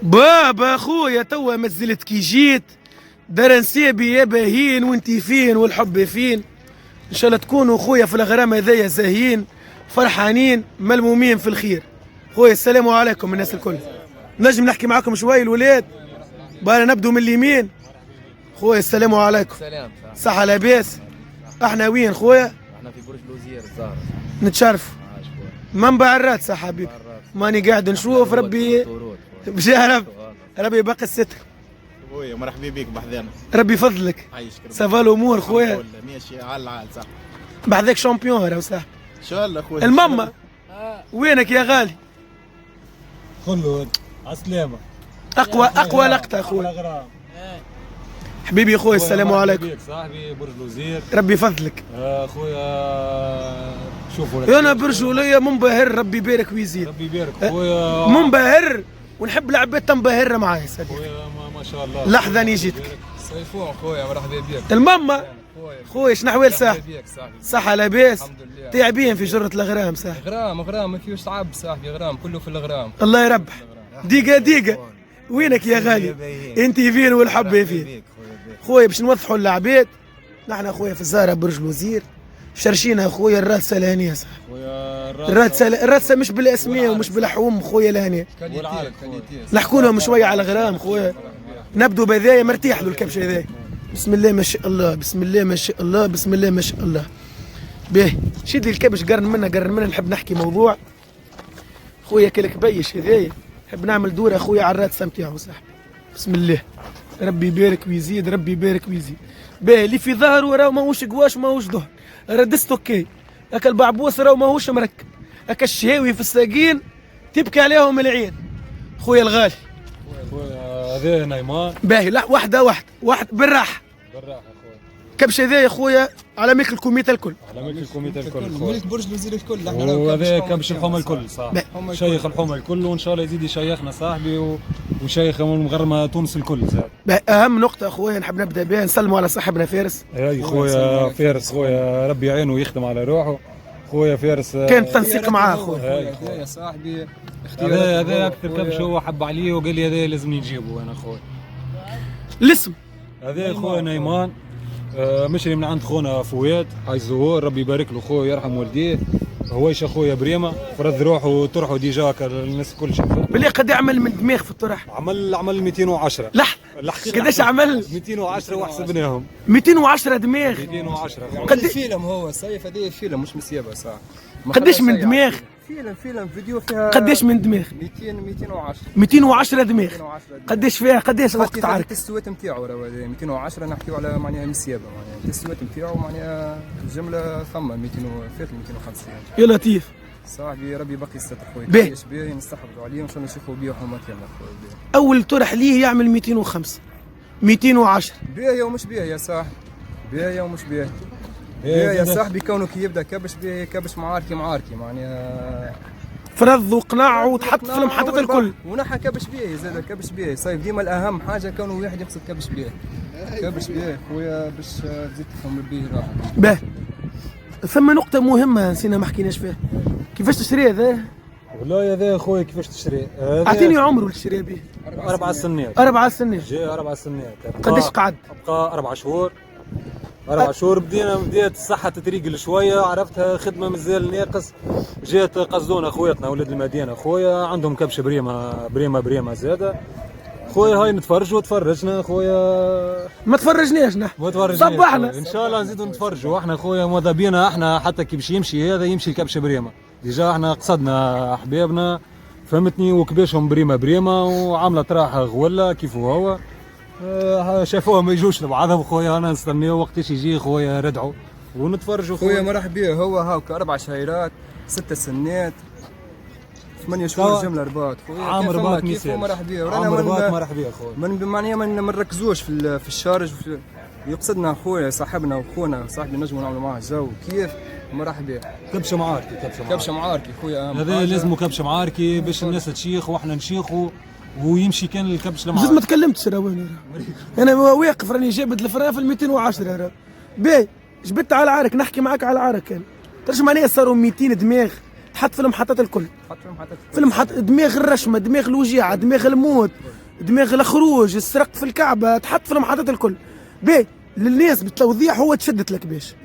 بابا خويا توا مازلت كي جيت دار نسيبي يا باهين وانتي فين والحب فين. ان شاء الله تكونوا خويا في الغرام هذايا زاهيين فرحانين ملمومين في الخير. خويا السلام عليكم الناس الكل. نجم نحكي معاكم شوي الولاد؟ بانا نبدو من اليمين. خويا السلام عليكم. سلام. صحة لاباس؟ احنا وين خويا؟ احنا في برج لوزير الزهرة. نتشرف. منبع الرات صح حبيبي. ماني قاعد نشوف ربي بجاه ربي باقي الستر. خويا مرحبا بك بحذانا. ربي يفضلك. عايشك. سافا الامور خويا؟ ماشي على صح. بعدك شامبيون راهو صح. ان شاء الله خويا. الماما وينك يا غالي؟ كله عالسلامة. اقوى لقطة اخويا. حبيبي يا خويا السلام عليكم. صاحبي برج لوزير. ربي يفضلك. خويا شوفوا انا برجولية منبهر ربي يبارك ويزيد. ربي يبارك خويا. منبهر ونحب العباد تنبهر معايا صديقي. خويا ما شاء الله. لحظة اني جيتك. صيفون خويا مرحبا بك. الماما خويا شنو احوال صاحبي؟ مرحبا بك صاحبي. صحة لاباس؟ الحمد لله. تعبين في جرة الغرام صاحبي. غرام ما فيهوش تعب صاحبي، غرام كله في الغرام. الله يربح. دقيقة وينك يا غالي؟ انت فين والحب فين؟ خويا باش نوضحوا للعباد نحن خويا في الزهرة برج لوزير شرشينا خويا الرادسة الهنية صح. الرادسة مش بالاسماء ومش بالحوم خويا الهنية. نحكوا لهم شوية على غرام خويا. نبدو بذايا مرتاح له الكبش هذايا. بسم الله ما شاء الله بسم الله ما شاء الله بسم الله ما شاء الله. باهي شد لي الكبش قرن منا نحب نحكي موضوع خويا كالكبيش هذايا. نحب نعمل دورة اخويا على الرادسة نتاعو صاحبي. بسم الله ربي يبارك ويزيد ربي يبارك ويزيد. باهي اللي في ظهره راهو ماهوش قواش ماهوش ظهر ردست اوكي. هكا البعبوس راهو ماهوش مركب. هكا الشهاوي في الساقين تبكي عليهم العين. خويا الغالي خويا هذا نايمان. باهي لا واحدة بالراحة. بالراحة خويا. كبش هذايا يا خويا على ملك الكوميتا الكل. على ملك الكوميتا الكل. ملك برج لوزير الكل. وهذا كبش الحومة الكل صح. شيخ الحومة الكل وان شاء الله يزيد يشيخنا صاحبي وشيخ مغرمة تونس الكل زاد. اهم نقطة اخويا نحب نبدا بها نسلموا على صاحبنا فارس. اي خويا فارس خويا ربي يعينه ويخدم على روحه. خويا فارس كان تنسيق معاه خويا. خويا صاحبي هذا اكثر كبش هو حب عليه وقال لي هذا لازم نجيبه انا خويا. الاسم هذا خويا نايمان مشري من عند خونا فؤاد حي الزهور ربي يبارك له خويا يرحم والديه. هويش اخويا بريمه فرد روحه وطرحه ديجا الناس الكل شافته. بالله قد يعمل من دماغ في الطرح؟ عمل 210. لحظة قداش عمل؟ 210 وحسبناهم 210 دماغ. 210 قد فيلم هو الصيف هذه فيلم مش مسيبه صح. قداش من دماغ؟ فيلم فيديو فيها قداش من دماغ؟ 210 دماغ. قداش فيها قداش وقت عرك؟ التسويت نتاعو راهو 210 نحكيو على معناها مسيابه معناها التسويت نتاعو معناها الجمله ثم 200 فات 250. يا لطيف صاحبي ربي باقي يستر خويا. باهي باهي نستحفظوا عليه وان شاء الله نشوفوا بيه حومه كامله خويا. اول طرح ليه يعمل 205 210. باهي ومش باهي يا صاحبي. باهي ومش باهي. يا صاحبي كونه كي يبدا كبش باهي كبش معاركي معناها فرض وقناع وتحط في المحطات الكل. ونحى كبش باهي زاد كبش باهي صايب ديما الاهم حاجه كونه واحد يقصد كبش باهي. كبش باهي خويا باش تزيد تفهم بيه راحه. باهي ثم نقطة مهمة نسينا ما حكيناش فيها. كيفاش تشري هذا؟ والله هذا خويا كيفاش تشري؟ اعطيني عمره اللي تشري به. 4 سنوات. 4 سنوات. جاي 4 سنوات. قداش قعد؟ بقى 4 شهور. 4 شهور بديت الصحة تتريقل شوية عرفتها خدمة مازال ناقص. جات قصدونا خوياتنا ولاد المدينة خويا عندهم كبش بريمة زادة. خويا هاي نتفرجوا تفرجنا خويا. ما تفرجناش نحن. ما تفرجناش. صبحنا. ان شاء الله نزيدوا نتفرجوا احنا خويا ماذا بينا احنا حتى كي باش يمشي هذا يمشي الكبش بريمة. ديجا احنا قصدنا احبابنا فهمتني وكباشهم بريمة وعاملة راحة غولة كيف هو. شافوها ما يجوش لبعضهم خويا انا نستناو وقتاش يجي خويا ردعوا ونتفرجوا خويا مرحبا بيه هو هاك 4 شهيرات 6 سنات 8 شهور جمله رباط خويا عام رباط كيف مرحبا بيه عام رباط مرحبا بيه خويا من معناها ما نركزوش في الشارج يقصدنا خويا صاحبنا وخونا صاحبي نجموا نعملوا معاه جو كيف مرحبا بيه. كبش معاركي خويا هذا لازم كبش معاركي باش الناس تشيخ واحنا نشيخوا ويمشي كان الكبش لمعارك. ما تكلمتش راهو انا واقف راني جابت الفرا في 210 راه. باهي جبت على العرك نحكي معاك على العرك كان ترجم معناها صاروا 200 دماغ تحط في المحطات الكل، حط في المحطات في المحط دماغ الرشمه، دماغ الوجيعه، دماغ الموت، دماغ الخروج، السرق في الكعبه، تحط في المحطات الكل. باهي للناس بالتوضيح هو تشدت لك باش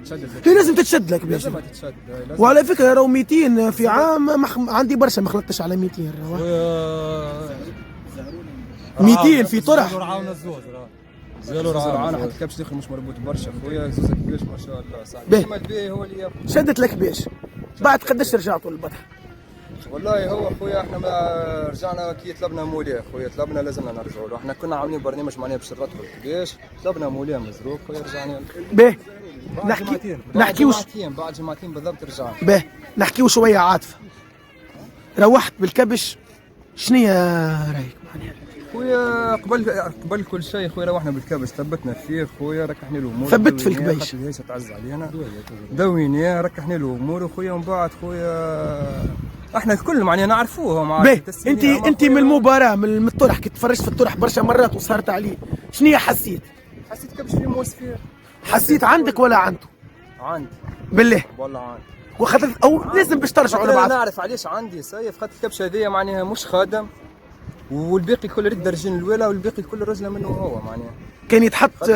هي لازم تتشد لك باش. لازم تتشد. لازم. وعلى فكره راهو 200 في عام عندي برشا ما خلطتش على 200 راهو. 200 في طرح. رعاونا الزوز زالوا رعاونا حتى الكبش الاخر مش مربوط برشا خويا، زوزك كبير ما شاء الله صاحبي. باهي. محمد بيه هو اللي يابا. شدت لك باش بعد قداش رجعتوا للبطح؟ والله هو خويا احنا ما رجعنا كي طلبنا مولاه خويا، طلبنا لازمنا نرجعوا له. احنا كنا عاملين برنامج معناها باش نرتبوا الكباش، طلبنا مولاه مزروق خويا رجعنا. باهي بعد نحكيوش جمعتين بالضبط رجعنا. باهي نحكيو شويه عاطفه. روحت بالكبش شنيا رايك معناها؟ خويا قبل كل شيء خويا روحنا بالكبش ثبتنا فيه خويا، ركحنا له امور، ثبت في الكبيش الهيشه تعز علينا، دويناه ركحنا له امور خويا. ومن بعد خويا احنا الكل معناها نعرفوه مع انت من المباراه من الطرح كي تفرجت في الطرح برشا مرات وصارت عليه، شنيا حسيت كبش فيه موسفير. حسيت عندك ولا عنده؟ عندي بالله والله عندي. وخاطر او لازم باش ترجعوا لبعض. نعرف علاش عندي سيف، خاطر الكبشه هذيا معناها مش خادم، والباقي كل رد درجين الاولى، والباقي كل رجله منه هو معناها. كان يتحط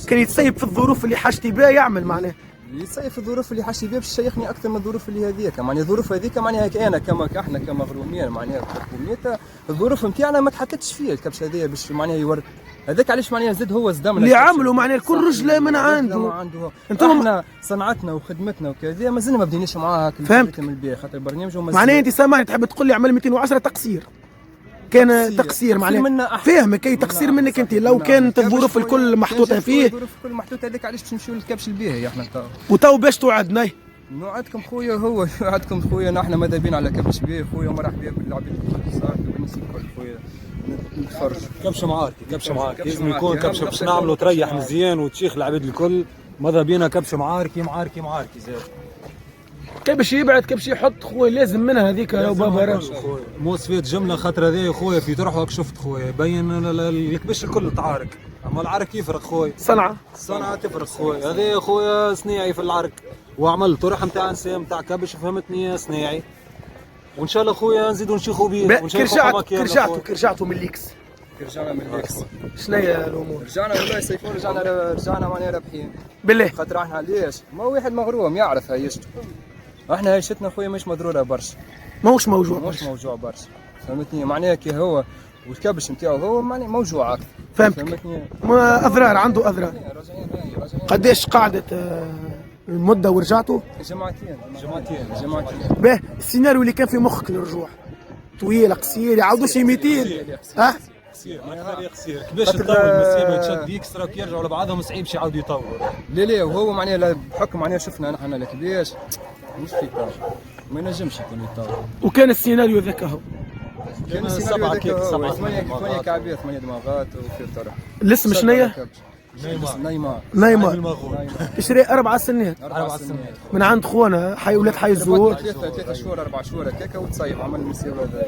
كان يتسيب في الظروف اللي حاجتي بها يعمل معناها. يتسيب في الظروف اللي حاجتي بها باش تشيخني اكثر من الظروف اللي هذيك، معناها الظروف هذيك معناها انا احنا كمغرومين معناها حكوميتها الظروف نتاعنا ما تحطتش فيها الكبشه هذيا باش معناها يورد هذاك. علاش معناها زاد هو زدمنا اللي عملوا معناها الكل رجله من عنده. انتم احنا صنعتنا وخدمتنا وكذا مازلنا ما بديناش معاها فهمت من البيع، خاطر البرنامج معناها انت سامعني تحب تقول لي عمل 210 تقصير، كان تقصير معناها فاهمك اي تقصير منك انت. لو كانت الظروف الكل محطوطه فيه الظروف الكل محطوطه هذيك علاش باش نمشيو للكبش الباهي احنا وتو باش توعدنا. نوعدكم خويا، هو نوعدكم خويا نحن ماذا بينا على كبش باهي خويا، ومرحبا بالعباد الكل صار بالناس الكل خويا نتفرج. كبشه معاركي لازم يكون كبشه باش نعملوا تريح مزيان وتشيخ العباد الكل. ماذا بينا كبشه معاركي زاد. كبش يبعد كبش يحط خويا لازم منها هذيك يا بابا. موسفيت جمله خاطر هذايا خويا في طرحك شفت خويا يبين الكبش الكل تعارك، اما العرك يفرق خويا. صنعه تفرق خويا. هذايا خويا صناعي في العرك، وعمل طرح نتاع نسام نتاع كبش فهمتني صناعي، وان شاء الله خويا نزيدوا نشيخوا بيه. كرجعتوا من الليكس. رجعنا من الليكس. شنيا الامور؟ رجعنا والله سيفون رجعنا معناها رابحين بالله. خاطر احنا علاش ما واحد مغروم يعرف هيشته، احنا هيشتنا خويا مش مضروره برشا، ماهوش موجوع برشا فهمتني معناها كي هو والكبش نتاعو هو معناها موجوع اكثر. فهمتك. ما اضرار عنده اضرار. قداش قعدت المده ورجعتوا؟ جمعتين. باه السيناريو اللي كان في مخك للرجوع طويل قصير يعاودوا شي 200 ها؟ قصير كيفاش تطول المسيره تشد يكسروا كي يرجعوا لبعضهم صعيب شي يعاودوا يطولوا. لا وهو معناها بحكم معناها شفنا نحن الكباش مش في طاول ما ينجمش يكون يطول. وكان السيناريو ذاك هو كان السيناريو ذاك هو 8 كعبات 8 دماغات وفي طرح. الاسم شنيا؟ نيمار. تشري 4 سنوات من عند خونا ولاد حي الزهور. 3 شهور 4 شهور هكاك وتصيب عمل المسيره هذا.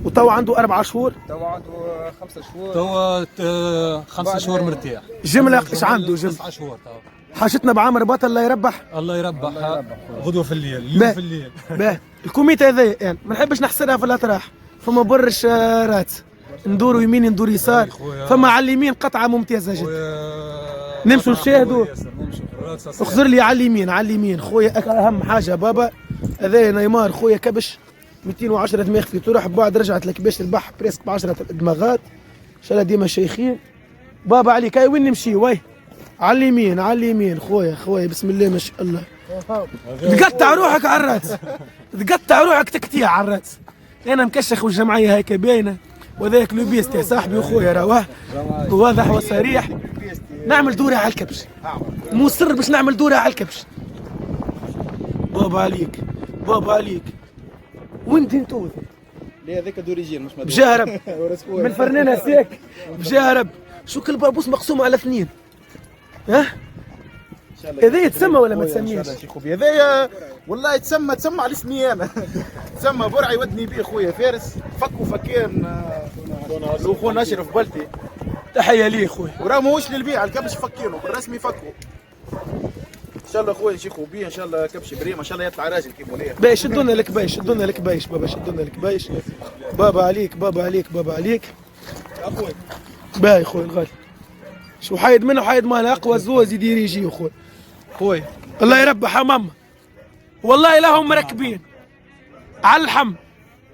وتو عنده 4 شهور؟ تو عنده 5 شهور. تو 5 شهور مرتاح. جمله ايش عنده؟ 9 شهور تو. حاجتنا بعامر باطل الله يربح. غدوه في الليل اليوم في الليل. باه الكوميته هذايا يعني ما نحبش نحسرها في الاطراح، فما برش رات ندوروا يمين ندور يسار، فما على اليمين قطعه ممتازه جدا. نمشوا نشاهدوا. اخزر لي على اليمين خويا اهم حاجه بابا. هذايا نيمار خويا كبش 210 دماغ في طرح، بعد رجعت لك باش البحر بريسك ب 10 دماغات ان شاء الله ديما شيخين. بابا عليك هاي وين نمشي وي؟ على اليمين خويا بسم الله ما شاء الله. تقطع روحك على الراس، تقطع روحك تكتيع على الراس. انا مكشخ والجمعيه هيك باينه، وذاك لوبيست يا صاحبي وخويا رواه واضح وصريح. نعمل دورة على الكبش، مصر باش نعمل دورة على الكبش. بابا عليك وانت انتوذ لا هذاك دوريجين مش مدور بجارب من فرنانة ساك بجارب. شو كل بابوس مقسوم على 2 ها؟ هذا يتسمى ولا ما تسميش؟ هذايا والله تسمى على اسمي انا. تسمى برعي ودني بيه خويا فارس فكوا فكين لو خونا اشرف بلتي. تحيه ليه خويا. وراه ماهوش للبيع الكبش فكينه بالرسمي فكوا. ان شاء الله خويا نشيخوا بيه ان شاء الله كبش بريمه ان شاء الله يطلع راجل كيف وليه. باهي شدونا الكبايش شدونا الكبايش بابا شدونا الكبايش. بابا عليك بابا عليك بابا عليك. اخوي باهي خويا الغالي. شو حايد منه حايد ماله اقوى زوز يدير يجي اخوي. خويا الله يربح يا ماما. والله لا هم مركبين على الحم.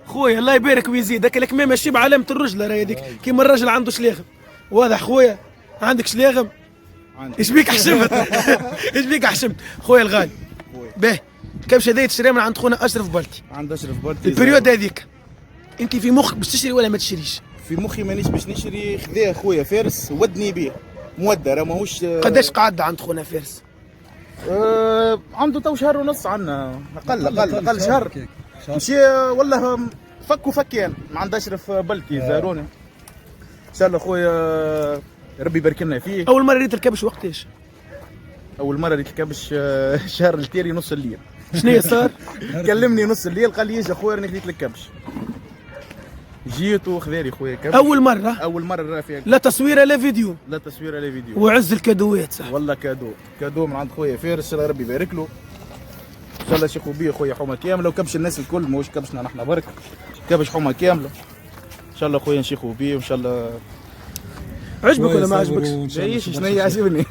خويا الله يبارك ويزيد. هاك الكمامه الشيب علامه الرجله راهي هذيك كيما الراجل عنده شلاغم. واضح خويا عندك شلاغم؟ عندي. ايش بيك حشمت؟ ايش بيك حشمت؟ خويا الغالي. باهي الكبشه هذيا تشريها من عند خونا اشرف بلتي. عند اشرف بلتي. البريود هذيك انت في مخك باش تشري ولا ما تشريش؟ في مخي مانيش باش نشري. خذاه خويا فارس ودني بيه مودة راه ماهوش. قداش قعد عند خونا فارس؟ عنده تو شهر ونص عنا اقل شهر. مشي والله فك وفكان مع عند اشرف بلتي زاروني. ان شاء الله خويا ربي يبارك لنا فيه. اول مره ريت الكبش وقتاش؟ اول مره ريت الكبش الشهر التالي نص الليل. شنو صار؟ كلمني نص الليل قال لي يجي خويا راني خذيت لك كبش. جيت وخذالي خويا كبش. اول مره؟ اول مره راه فيها لا تصويره لا فيديو. لا تصوير لا فيديو. وعز الكادوات صح. والله كادو من عند خويا فارس ان شاء الله ربي يبارك له. ان شاء الله شيخو بيه خويا حومه كامله وكبش الناس الكل ماهوش كبشنا نحن برك. كبش حومه كامله. ان شاء الله خويا نشيخو بيه وان شاء الله. عجبك ولا ما عجبكش؟ جايش شنو يعجبني.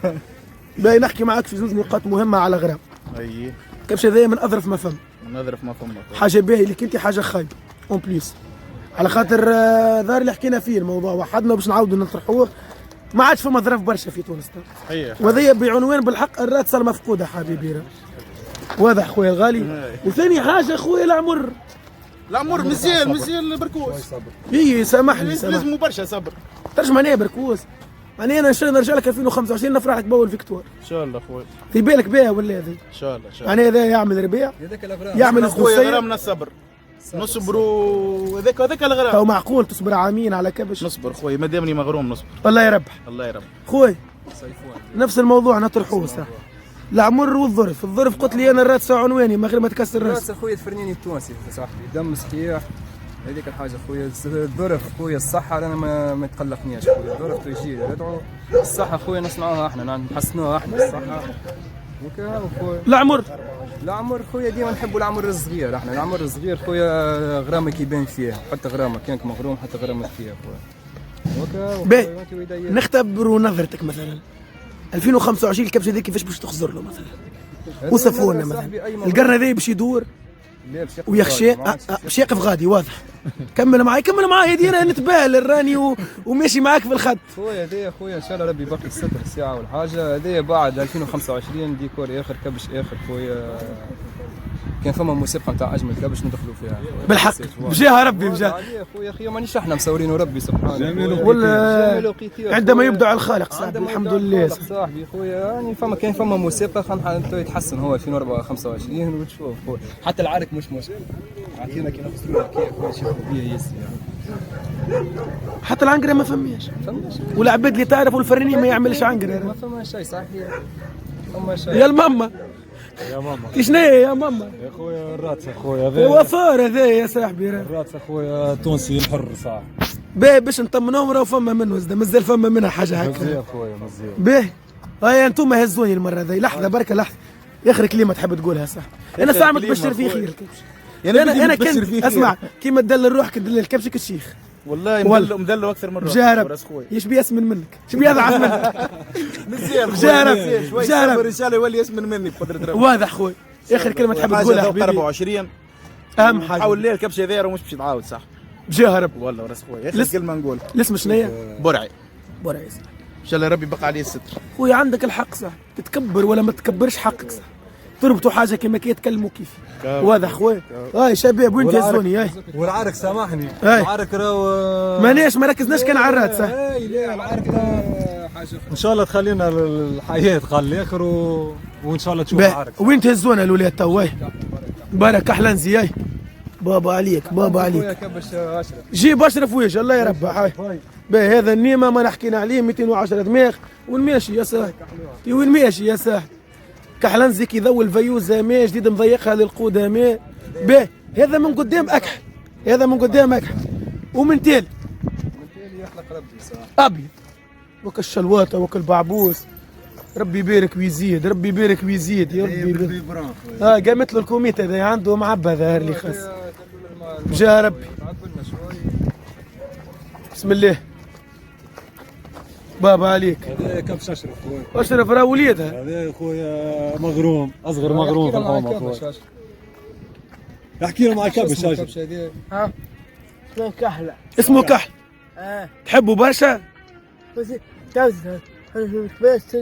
باهي نحكي معاك في زوز نقاط مهمه على غرام. اي الكبشه هذايا من اظرف ما فهم. نظرف ما فما حاجه باهي لك انت حاجه خايبه اون بليس. على خاطر ظهر اللي حكينا فيه الموضوع وحدنا باش نعاودوا نطرحوه. ما عادش فما ظرف برشا في تونس. صحيح. وهذيا بعنوان بالحق الراتسه المفقوده حبيبي. واضح خويا الغالي. وثاني حاجه خويا العمر. العمر مزيان بركوز. اي سامحني لازم برشا صبر. ترجم معناها بركوز. معناها انا ان شاء الله نرجع لك 2025 نفرح لك باول فيكتور. ان شاء الله خويا. في بالك بها ولا هذه؟ ان شاء الله معناها هذا يعمل ربيع يعمل خويا خصوصيه. غرامنا الصبر. نصبروا هذاك الغرام. تو معقول تصبر عامين على كبش؟ نصبر خويا ما دامني مغروم نصبر. الله يربح. الله يربح. خويا نفس الموضوع نطرحوه صح. العمر والظرف. الظرف قلت لي انا الراتسه عنواني من غير ما تكسر الراس. الراس اخويا الفرنيني التونسي صاحبي دم صحيح. هذيك الحاجه خويا. الظرف خويا الصحه رانا ما تقلقنيش خويا. الظرف تجي ندعو الصحه خويا نصنعوها احنا نحسنوها احنا الصحه. وكا خويا. العمر العمر خويا ديما نحبوا العمر الصغير احنا. العمر الصغير خويا غرامك يبان فيه. حتى غرامك كانك مغروم حتى غرامك فيه خويا. وكا باهي نختبروا نظرتك مثلا 2025 الكبشه ذي كيفاش باش تخزر له مثلا؟ وصفوا لنا مثلا القرن هذا باش يدور ويخشى باش يقف غادي واضح. كمل معاي هذه انا نتباهل راني وماشي معاك في الخط. خويا هذايا خويا ان شاء الله ربي باقي 6 ساعه والحاجه هذايا بعد 2025 ديكور اخر كبش اخر خويا. كان فما موسيقى نتاع اجمل كبش ندخلوا فيها بالحق بجاها ربي بجاها خويا خير مانيش احنا مصورين ربي سبحانه ولا عندما يبدع الخالق صاحبي الحمد لله صاحبي خويا. يعني كان فما موسيقى خلينا يتحسن هو 2025 وتشوف خويا. حتى العرك مش مشكل عطينا كي نغسلوا الكيك خويا شوفوا بيه يسي. حتى العنقرة ما فماش والعباد اللي تعرف والفرني ما يعملش عنقرة. ما فما شيء صحيح. فما شيء يا الماما يا ماما شنو هي يا ماما؟ يا خويا الراتس خويا هذا هو صار هذا يا صاحبي. الراتس خويا تونسي الحر صح. باهي باش نطمنوهم راه فما منه زاد مازال فما منها حاجه هكا. مزيان خويا مزيان. باهي هيا انتم هزوني المره هذه. لحظه بركه لحظه. اخر كلمه تحب تقولها صح؟ انا ساعه ما تبشر في خير الكبش. انا كنت اسمع كيما تدلل روحك تدلل الكبش كالشيخ. والله مدلو اكثر من روحك. جارب يشبي يسمن منك شبي يضعف منك. مزيان جارب ان شاء الله يولي يسمن مني بقدره ربي. واضح خويا. اخر كلمه تحب تقولها حبيبي. 24 اهم حاجه حاول ليه الكبشه هذا راه مش باش يتعاود صح. بجاهرب والله وراس خويا اخر كلمه نقول. الاسم شنو هي؟ برعي. برعي ان شاء الله ربي يبقى عليه الستر. خويا عندك الحق صح. تتكبر ولا ما تكبرش حقك صح. تربطوا حاجه كما كي يتكلموا كيف. واضح خويا. هاي شباب وانت هزوني هاي. والعرك سامحني العرك راهو ماناش ما ركزناش كان على الرات صح. اي لا العرك حاجه ان شاء الله تخلينا الحياه قال الاخر وان شاء الله تشوف العرك. وين تهزونا الاولاد تو هاي. بارك احلى زياي. بابا عليك بابا عليك. جيب اشرف ويش الله يربح. هاي باهي هذا النيمه ما نحكينا عليه 210 دماغ والماشي يا ساحل. وين ماشي يا ساحل. كحلنزي كي ذول فيوزة ما جديد مضيقها للقدماء. باهي هذا من قدام اكحل. هذا من قدام اكحل ومن تالي يخلق ربي صح. ابيض وكالشلواطه وكالبعبوس ربي يبارك ويزيد، ربي يبارك ويزيد يا ربي يبارك. قامت له الكوميت هذا عنده معبى ظاهر لي خاص. جا ربي. بسم الله. بابا عليك. هذا كبش اشرف خويا. اشرف راه وليدها. هذا خويا مغروم، اصغر مغروم في الحومه خويا. احكي له مع كبش اجل. ها اسمه كحلة. اسمه كحل. تحبه برشا؟ بس كبسة. بس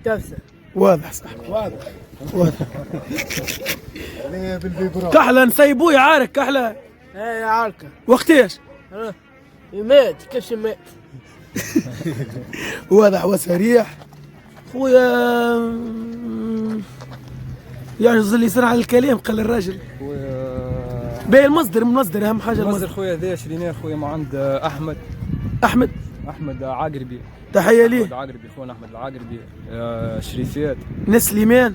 كبسة. واضح صح. واضح. كحلة نسيبوه يعارك كحلة. ايه عاركة. وقتاش؟ يمات كيفاش يمات؟ واضح وسريح. خويا يعجز اللسان على الكلام قال الراجل. خويا باهي المصدر اهم حاجه المصدر خويا ذا شريناه خويا ما عند احمد عاقربي. تحيه ليه. احمد عاقربي خونا احمد العاقربي. شريفات نسليمان.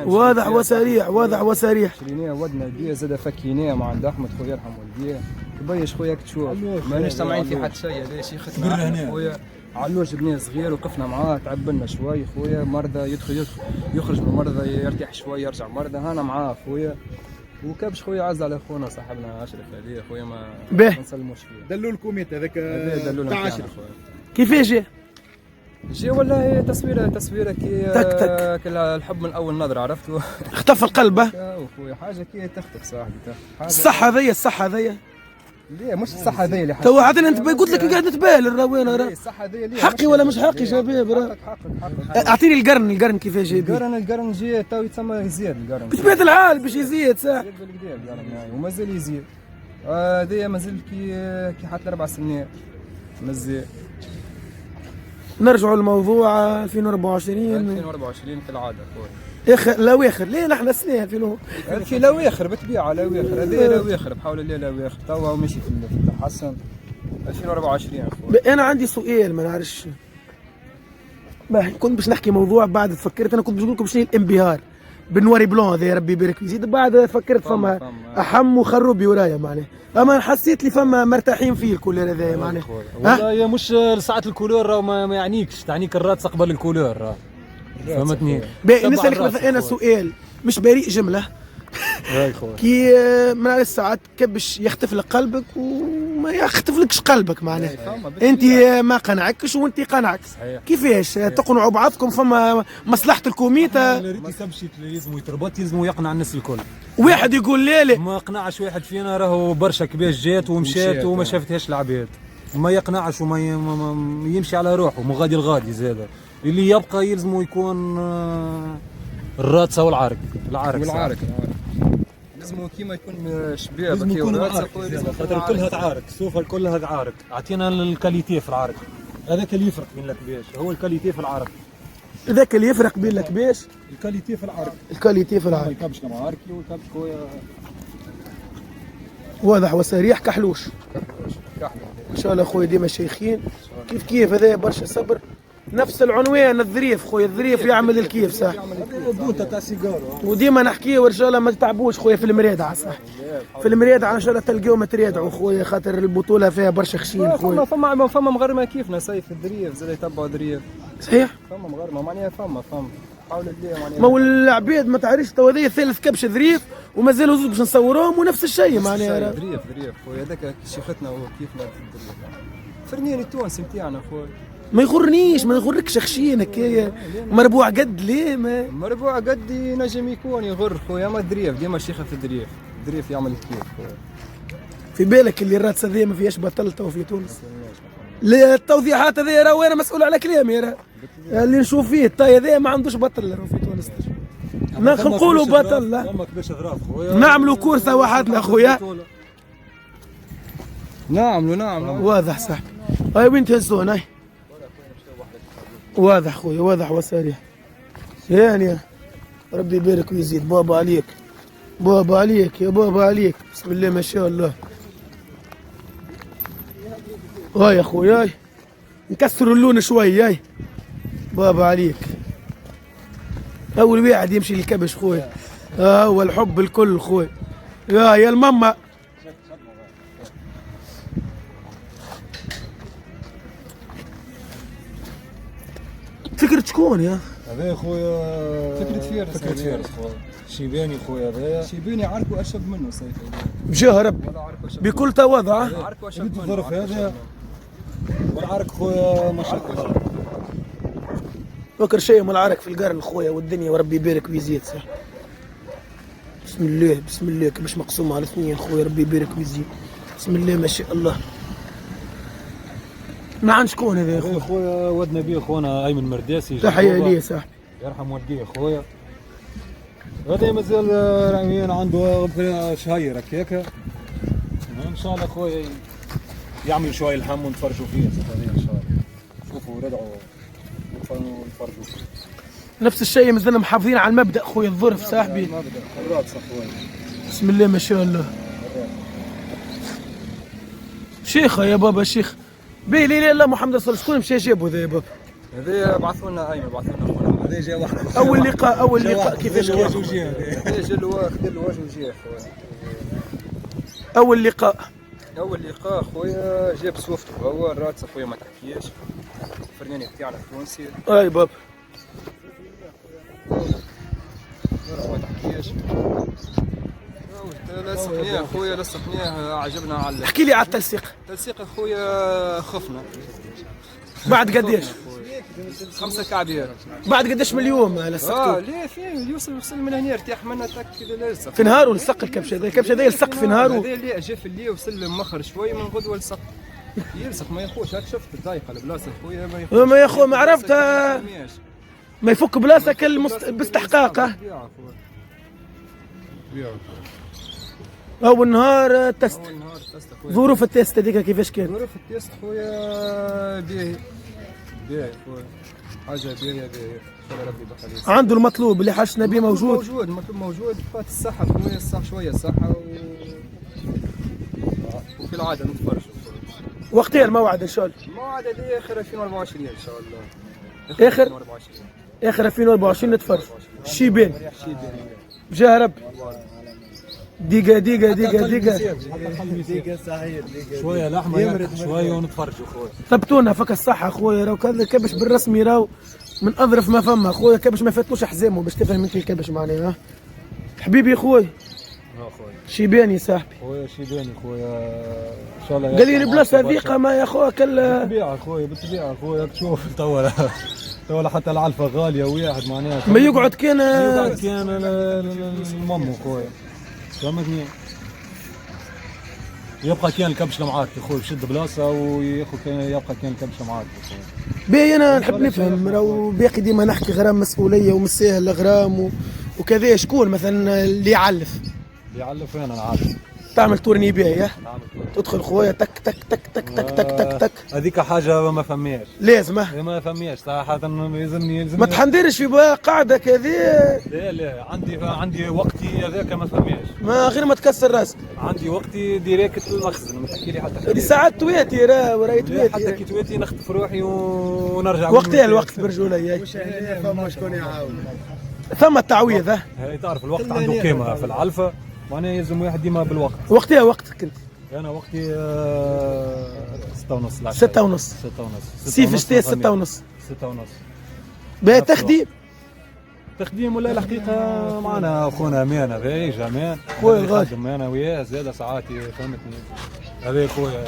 واضح شريفات. وسريح. شريناه ودنا بيه زاد فكيناه ما عند احمد خويا يرحم والديه. كبيش خويا تشوف ماناش سامعين في حد شيء. هذا شي خدمه خويا علوش بنيه صغير وقفنا معاه تعب لنا شوي خويا. مرضى يخرج من مرضى يرتاح شوي يرجع مرضى هانا معاه خويا. وكبش خويا عز على خونا صاحبنا اشرف هذه خويا ما نسلموش فيه. دلوا الكوميت هذاك تاع اشرف. كيفاش جي والله تصويره كي تك. الحب من اول نظره عرفتوا. اختفى القلب. خويا حاجه كي تختف صاحبي. الصحه هذيا ليه مش الصحه هذيا اللي تو عاد انت قلت لك قاعد نتباهل وين راه الصحه هذيا حقي ولا مش حقي شباب راه. حقك. اعطيني القرن كيفاش يبي. القرن جي تو يتسمى يزيد القرن بطبيعه الحال باش يزيد صح. يزيد بالكدا القرن ومازال يزيد. هذايا مازال كي حتى 4 سنين مازال. نرجعوا للموضوع 2024 كالعاده خويا. الاواخر ليه نحن السنه في الاواخر بالطبيعه الاواخر هذه الاواخر بحول الله الاواخر توا ماشي في التحسن 2024 خويا. انا عندي سؤال ما نعرفش. كنت باش نحكي موضوع بعد تفكرت انا كنت باش نقول لكم شنو الانبهار بالنواري بلون هذا ربي يبارك يزيد. بعد فكرت فما احم وخروبي ورايا معناه. اما حسيت لي فما مرتاحين فيه الكولور هذا معناه. والله مش ساعة الكولور راه ما يعنيكش تعنيك الرات قبل الكولور راه فهمتني. نسألك مثلا انا سؤال مش بريء جمله. كي من الساعات كبش يختف لك قلبك وما يختفلكش قلبك معناه. انت ما قنعكش وانت قنعك. كيفاش تقنعوا بعضكم؟ فما مصلحه الكوميتا. كبش يلزموا يتربط يلزموا يقنع الناس الكل. واحد يقول لا ما قنعش واحد فينا راهو برشا كباش جات ومشات وما شافتهاش العباد. ما يقنعش وما يمشي على روحه مغادي الغادي زاده. اللي يبقى يلزموا يكون الراتسه والعارك. والعارك لازم كيما يكون شباب لازم يكون خاطر كلها تعارك. شوف كلها تعارك. اعطينا الكاليتي في العارك. هذاك اللي يفرق بين الكباش هو الكاليتي في العارك. ذاك اللي يفرق بين الكباش الكاليتي في العارك. الكبش كما عاركي والكبش خويا واضح وسريح كحلوش. ان شاء الله خويا ديما شيخين كيف هذا برشا صبر. نفس العنوان الظريف خويا الظريف يعمل الكيف صح. بوطه تاع سيجار وديما نحكيه ان شاء الله ما تتعبوش خويا في المريدعه صح. في المريدعه ان شاء الله تلقاو تريدعوا خويا خاطر البطوله فيها برشا خشين خويا. فما مغرمه كيفنا سيف الظريف زاد يتبعوا ظريف صحيح. فما مغرمه معناها فما حول الليل معناها. ما هو العباد ما تعرفش تو هذايا ثالث كبش ظريف ومازالوا زوج باش نصوروهم ونفس الشيء معناها. ظريف خويا هذاك شيختنا وكيفنا في الظريف. فرنين التونسي نتاعنا خويا. ما يغركش خشين هكايا مربوع قد ليه ما مربوع قد ينجم يكون يغر خويا. ما الظريف ديما شيخه في الظريف يعمل كيف خويا. في بالك اللي الراتسه ذي ما فيهاش بطل تو في تونس. التوضيحات هذه راه وانا مسؤول على كلامي راه اللي نشوف فيه الطاي هذا ما عندوش بطل راه في تونس. نقولوا بطل لا نعملوا كورسه وحدنا خويا. نعم واضح صح. هاي وين تهزون هاي واضح خويا واضح وصريح يعني. ربي يبارك ويزيد. بابا عليك يا بابا عليك. بسم الله ما شاء الله. هاي يا خويا نكسروا اللون شوي. هاي بابا عليك. اول واحد يمشي للكبش خويا. هو الحب الكل خويا. يا الماما فكرة شكون يا هذا خويا فكرة فيرس. فكرة فيرس خويا شيباني خويا هذايا شيبيني عركو اشد منه سيف. بجهرب ولا عركو اشد بكل تواضع. عركو اشد منه. الظرف هذا والعرك خويا ما شاء الله. فكر شيء من العرك في القرن خويا والدنيا وربي يبارك ويزيد صح. بسم الله بسم الله كبش مقسومة على اثنين خويا ربي يبارك ويزيد. بسم الله ما شاء الله. مع شكون هذا يا هذا خويا؟ خويا ود نبي خونا ايمن مرداسي تحية ليه صاحبي. يرحم والديه خويا. هذا مازال راميان عنده شهير هكاك. ان شاء الله خويا يعمل شويه الهم ونتفرجوا فيه ان شاء الله. شوفوا ردعوا ونتفرجوا فيه. نفس الشيء مازلنا محافظين على المبدأ خويا الظرف صاحبي. الراد خويا. بسم الله ما شاء الله. شيخة يا بابا شيخ. بي لا لا محمد صلى الله عليه وسلم شكون مشى جابه ذا يا بابا؟ هذا بعثوا لنا ايمن بعثوا لنا خونا. هذا جا واحد أول لقاء كيفاش كان؟ هذا جا له خذ له وجه وجيه خويا. أول لقاء. اول لقاء خويا جاب سوفته هو الراتس خويا ما تحكيش. الفرناني تاعنا التونسي أي بابا. ما تحكيش. لصقناه خويا لصقناه عجبنا على احكي لي على التلصيق. التلصيق خويا خفنا. بعد قديش؟ 5 كعبيات. بعد قديش من اليوم لصقتوه؟ ليه فيه يوصل من هنا ارتاح منه تك للصق. في نهار لصق الكبش هذا، الكبش هذا يلصق في نهار. هذا اللي جا في الليل وصل مخر شوي من غدوه لصق. يلصق ما يخوش هاك شفت الضايقه البلاصه خويا ما يخوش. ما يا خو ما عرفت ما يفك بلاصتك باستحقاقه. أول نهار تست. اول نهار تست خويا. ظروف التست هذيك كيفاش كانت؟ ظروف التست خويا باهي باهي خويا حاجه باهيه باهيه ان شاء الله ربي بخليك. عنده المطلوب اللي حشنا به موجود. المطلوب موجود فات الصحه خويا الصح شويه الصحه وفي العاده نتفرجوا. وقتها الموعد ان شاء الله. الموعد هذه اخر 2024 ان شاء الله. آخر 2024 اخر 2024 نتفرج. شيبان بجاه ربي. دقيقة شويه لحمه يرتاح شويه ونتفرجوا خويا. ثبتونا فك الصحة خويا راهو كذا كبش بالرسمي راهو من أظرف ما فما خويا كبش ما فاتلوش حزامه باش تفهم انت الكبش معناها. حبيبي خويا خويا شيباني صاحبي. خويا شيباني خويا ان شاء الله. قال لي البلاصة ذيقة ما يا خويا كل بالطبيعه خويا بالطبيعه خويا تشوف توا حتى العلفه غاليه واحد معناها ما يقعد كان المامو خويا فهمتني. يبقى كان الكبش معاك يا خويا شد بلاصه وياخذ يبقى كان الكبش معاك يا خويا. باهي انا نحب نفهم راهو باقي ديما نحكي غرام مسؤوليه ومش ساهل غرام وكذا. شكون مثلا اللي يعلف؟ يعلف انا نعلف. تعمل تورني باهي تدخل خويا تك تك تك تك تك تك تك تك. هذيك حاجه ما فماش لازم ما فماش صراحه يلزمني ما تحندرش في بقى قاعده كذا. لا عندي وقتي هذاك ما فماش. ما غير ما تكسر راسك. عندي وقتي ديريكت المخزن ما تحكي لي حتى هذه ساعات تواتي راهي تواتي. حتى كي تواتي نخطف روحي ونرجع. وقتها الوقت برجولي مش فما شكون يعاون. ثم التعويض هاي تعرف الوقت عنده قيمه في العلفه وانا يلزم واحد ديما بالوقت. وقتها وقتك انت؟ انا وقتي 6:30 6:30 سيف شتي 6:30 6:30 باهي تخديم ولا الحقيقه معنا اخونا امان هذا جمال خويا الغالي يخدم انا وياه زاد ساعاتي فهمتني. هذا خويا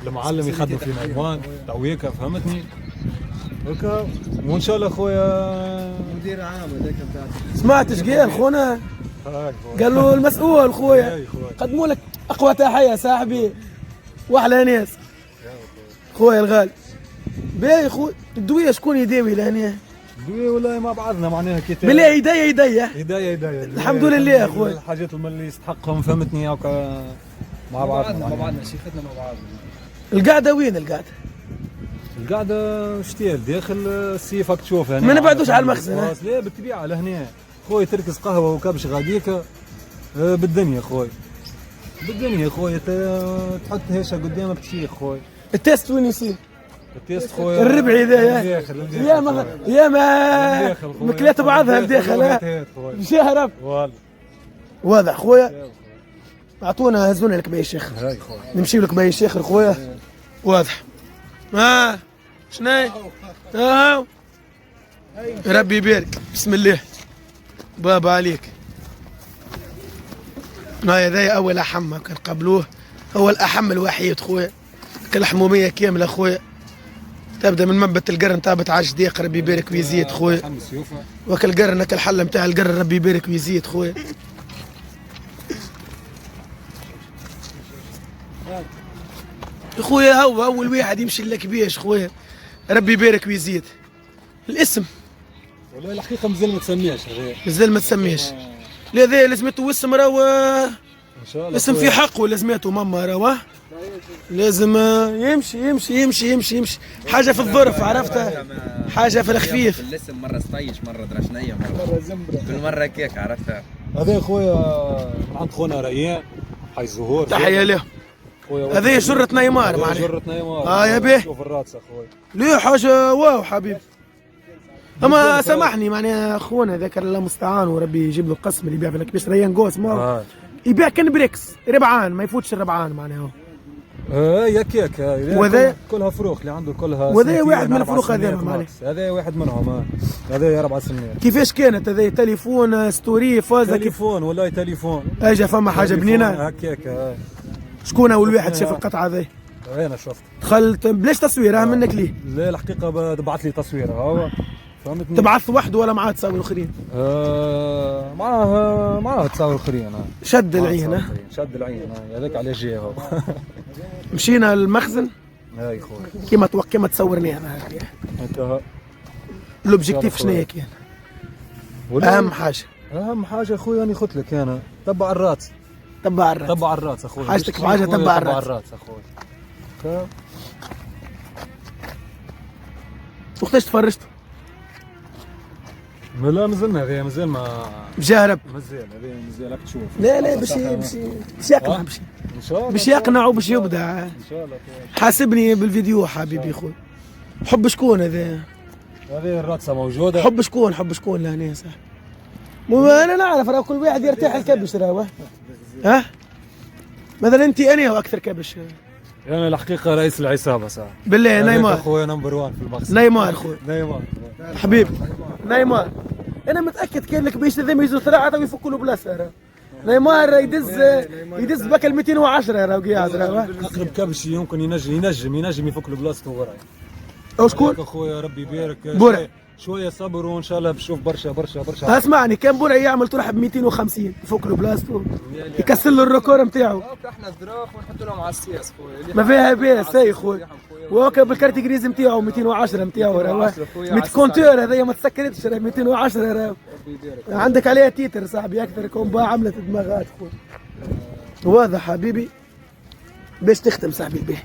المعلم يخدم في نيوان تويكا فهمتني هكا. وان شاء الله خويا مدير عام هذاك بتاع. سمعت قال خونا قال له المسؤول خويا قدموا لك اقوى تحيه صاحبي واحلى ناس خويا الغالي. باهي خويا الدويه شكون يداوي لهنا؟ الدويه والله مع بعضنا معناها كي بالله هدايا هدايا الحمد لله يا خويا. الحاجات اللي يستحقهم فهمتني هكا مع بعضنا شيختنا مع بعضنا. القعده وين القعده؟ القعده شتي داخل السيف راك تشوفها ما نبعدوش على المخزن. لا بالطبيعه لهنا خويا تركز قهوه وكبش غاديك بالدنيا خويا بالدنيا خويا تحط هيشه قدامك تشيخ خويا. التيست وين يصير؟ التيست خويا الربعي ذا يا ما مكلات بعضها الداخل شهرب واضح خويا. اعطونا هزونا لك باي شيخ نمشيو لك باي شيخ خويا واضح. شناي ربي يبارك. بسم الله بابا عليك. هذا اول احمى كان قبلوه، هو الاحم الوحيد خويا. كالحموميه كامله خويا، تبدا من منبت القرن تابت عاش ديق ربي يبارك ويزيد خويا. وكل قرن كالحله نتاع القرن ربي يبارك ويزيد خويا. خويا هو اول واحد يمشي لك بيش خويا، ربي يبارك ويزيد. الاسم والله الحقيقه مازال ما تسميهش هذا، مازال ما تسميش. لا ذا لازمته اسم راهو ان شاء الله اسم في حقه، لازمته ماما راهو لازم يمشي يمشي يمشي يمشي يمشي. حاجه في الظرف عرفتها، حاجه في الخفيف. الاسم مره سطيش مره درشنيه مره زمبره، كل مره كيك عرفتها. هذا يا خويا من عند خونا ريان حي الزهور. تحيه له. هذه جرة نيمار معناها. جرة نيمار. يا بيه. شوف الراتس اخويا. لا حاجه واو حبيبي. اما سامحني معناها خونا ذاك الله المستعان وربي يجيب له القسم اللي يبيع في الكبش ريان قوس ما يبيع كان بريكس ربعان ما يفوتش الربعان معناها. يا كيك وذا كلها فروخ اللي عنده كلها. وذا واحد من الفروخ هذا معناها. هذا واحد منهم. هذا 4 سنين. كيفاش كانت هذا تليفون ستوري فازا تليفون والله تليفون. اجا فما حاجه بنينه هكاك. شكون اول واحد شاف القطعه هذه؟ انا شفت. دخلت بلاش تصوير منك ليه؟ لا الحقيقه بعث لي تصوير هو فهمتني. تبعث وحده ولا معاه تصاور اخرين؟ معاه تصاور اخرين. شد العين. شد العين هذاك على جهه هو. مشينا المخزن. هاي خويا كيما تصورني انا انت. لوبجيكتيف شنو هي كان؟ اهم حاجه خويا راني قلت لك انا تبع الراتس. تبع الراتس اخويا. حاجتك في حاجه تبع الراتس اخويا. وقتاش تفرجتوا؟ لا مازال ما جارب. مازال راك تشوف. لا باش يقنع ان شاء الله باش يقنع وباش يبدع. ان شاء الله. حاسبني بالفيديو حبيبي خويا. حب شكون هذا؟ هذه الراتسه موجوده. حب شكون لهنا صح؟ انا نعرف راه كل واحد يرتاح الكبش راهو. مثلا انت انا واكثر كبش. انا الحقيقه رئيس العصابه صح. بالله نيمار اخويا نمبر 1 في المقصد. نيمار خويا. نيمار حبيبي نيمار. انا متاكد كان لك باش ذم يجوا ثلاثه ويفكوا له بلاصه راه. نيمار يدز بك ال 210 راه قاعد راه. اقرب كبش يمكن ينجم يفك له بلاصته وراه. او شكون؟ اخويا ربي يبارك. برع شويه صبر وان شاء الله بنشوف برشا. اسمعني كان برع يعمل طرح ب 250 يفك له بلاصته يكسر له الريكور نتاعو. احنا الظراف ونحط لهم على السياس خويا. ما فيها باس هي خويا. وهكا بالكارتيجريز نتاعو 210 نتاعو راه. كونتور هذايا ما تسكرتش راه 210 راه. عندك عليها تيتر صاحبي اكثر كومبا عملت دماغات خويا. واضح حبيبي. باش تختم صاحبي البيه.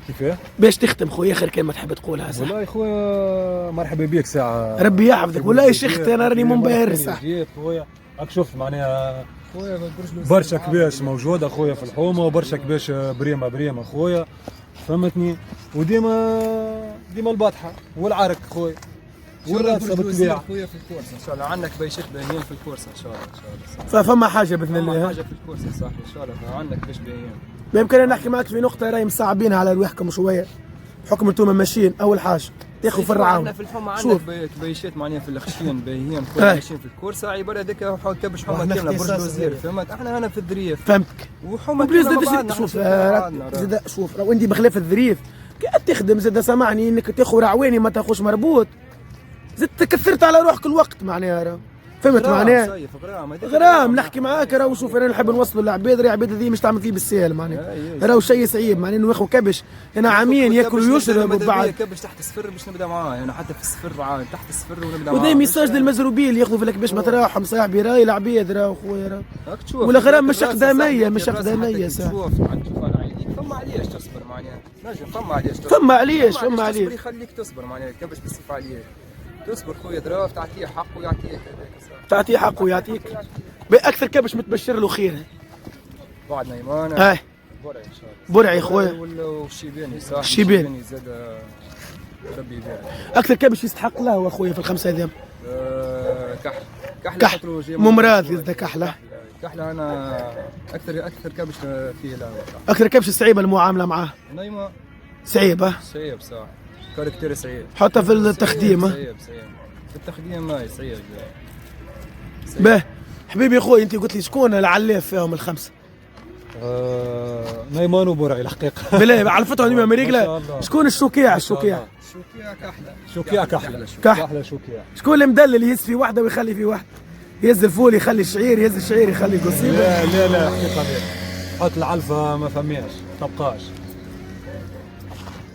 كيفاه؟ باش تختم خويا اخر كلمه تحب تقولها صح؟ والله خويا مرحبا بك ساعه. ربي يحفظك والله شيخت انا راني منبهر صح. جيت خويا راك شفت معناها برشا كباش موجوده خويا في الحومه وبرشا كباش بريمه خويا فهمتني. وديما البطحه والعرك خويا والراتسه بالطبيعه خويا في الكورس ان شاء الله. عندك بيشات باهيين في الكورس ان شاء الله. فما حاجه باذن الله. حاجه في الكورس صاحبي ان شاء الله. عندك باش باهيين. يمكن أن نحكي معك في نقطة راهي مصعبينها على رواحكم شوية. حكم انتم ماشيين أول حاجة تاخذوا في الرعاونة. احنا في الحومة عندك بيشات معناها في الخشين باهيين ماشيين في الكورس عبارة هذيك كبش حومة كاملة برج الوزير فهمت. احنا هنا في الذريف. فهمتك. وحومة بليز زاد شوف زاد شوف لو انت بخلاف الذريف تخدم زاد سامعني انك تاخذ رعواني ما تاخذش مربوط زاد كثرت على روحك الوقت معناها راه. فهمت معناها؟ غرام نحكي معاك راهو شوف انا نحب نوصلوا للعباد راهي العباد هذه مش تعمل فيه بالسهل معناها. راهو شيء صعيب معناها انه ياخذ كبش هنا عامين ياكل ويشرب وبعد كبش تحت الصفر باش نبدا معاه انا حتى في الصفر عاد تحت الصفر ونبدا معاه. وذا ميساج للمزروبين اللي ياخذوا في الكبش ما تراحم صاحبي راهي العباد راهو خويا راهو. ولا غرام مش اقداميه صح. فما علاش تصبر معناها نجم فما علاش يخليك تصبر معناها الكبش بالصفه عليك تصبر خويا ظراف تعطيه حقه ويعطيك تعطيه حقه ويعطيك. باكثر كبش متبشر له خير بعد نيمان. برعي ان شاء الله. برعي خويا. والشيباني صح. الشيباني زاد ربي يبارك. اكثر كبش يستحق له اخويا في الخمسه هذيم. كحله ممراض يزدا كحله. كحله انا اكثر كبش فيه له. اكثر كبش صعيبه المعامله معاه. نيمان صعيبه. صعيب صح. كاركتير صعيب. حتى في التخديم. صعيب في التخديم صعيب. به حبيبي خويا انت قلت لي شكون العلاف فيهم الخمسه؟ نيمان وبرعي الحقيقه. بالله عرفتهم ديما ما شاء مريقله. الله. شكون الشوكيع؟ الشوكيع شوكيع كحله. كحله. شوكيع. شكون اللي مدلل يهز في واحده ويخلي في واحده؟ يهز الفول يخلي الشعير، يهز الشعير يخلي القصيبه. لا حقيقه لا. حط العلفه ما فماش تبقاش.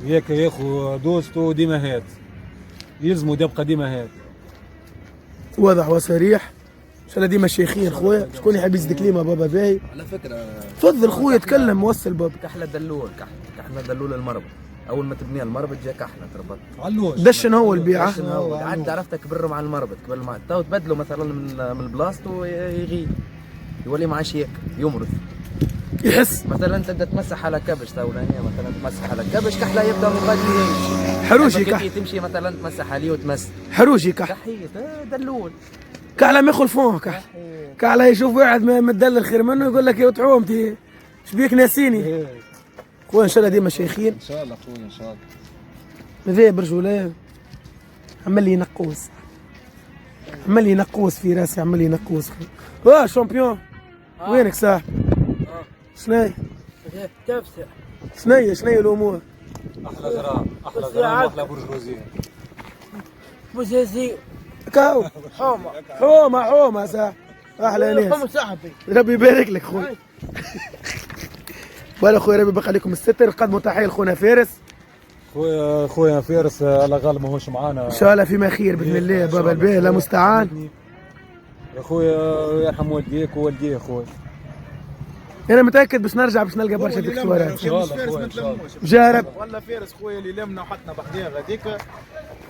هيك ياخو دوسته ديما هات. يلزموا يبقى ديما هات. واضح وصريح. ان شاء الله ديما شيخين خويا. شكون يحب يزيد كلمه بابا باهي؟ على فكره تفضل خويا تكلم وصل بابا. كحله دلول كحله دلول المربط. اول ما تبني المربط جا كحله تربط. علوش. دشن هو البيعه. عاد عرفت كبر مع المربط قبل ما تو تبدلوا مثلا من بلاصتو يغيب يولي مع شيك يمرض. يحس مثلا انت بدك تمسح على كبش تو هي مثلا تمسح على كبش كحله يبدا من غادي يمشي. حروشي كح كح تمشي مثلا تمسح عليه وتمس حروشي كح كحيت دلول كحله ما يخلفوه كح كحله يشوف واحد مدلل خير منه يقول لك يا طعومتي شبيك ناسيني. خويا ان شاء الله ديما شيخين. ان شاء الله خويا ان شاء الله. ماذا برجولان عمال لي ينقوص عمال لي ينقوص في راسي عمال لي ينقوص. شامبيون وينك صاحبي؟ شناهي؟ تفسع. شناهي الامور؟ احلى غرام احلى غرام واحلى برجوزيه. بوزازي. كاو حومة. حومه صاحبي. احلى ناس. حومة صاحبي. ربي يبارك لك خويا. ولا خويا ربي يبقى لكم الستر. قدموا تحيه لخونا فارس. خويا فارس الله غالب ماهوش معانا. ان شاء الله فيما خير باذن الله بابا البيه لا مستعان. يا خويا يرحم والديك ووالديه خويا. انا متاكد باش نرجع باش نلقى برشا دكتورات. ان شاء الله. جارب ولا فارس خويا اللي لمنا وحطنا بحذاه غاديك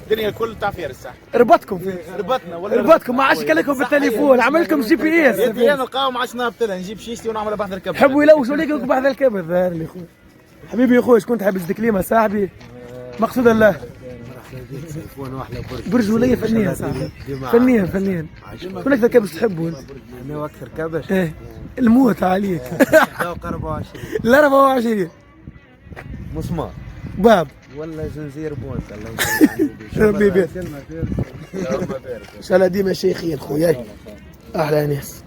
الدنيا الكل تاع فارس صح. ربطكم فيه. ربطكم ما عادش كلكم بالتليفون عمل لكم جي بي اس. انا نلقاو ما عادش نهبطلها نجيب شيشتي ونعمل بحذا الكبد. حبوا يلوشوا ليك بحذا الكبد ظاهر لي خويا. حبيبي يا خويا شكون تحب تزيد كلمه صاحبي؟ مقصود الله. برجوليه فنيه صاحبي. فنيا. شكون اكثر كبش تحبه انت؟ انا واكثر كبش ايه الموت عليك. ذوق 24 لا 24 مسمار باب ولا زنزير بونس الله ربي يبارك. ان شاء الله ديما شيخين خويا. احلى ناس.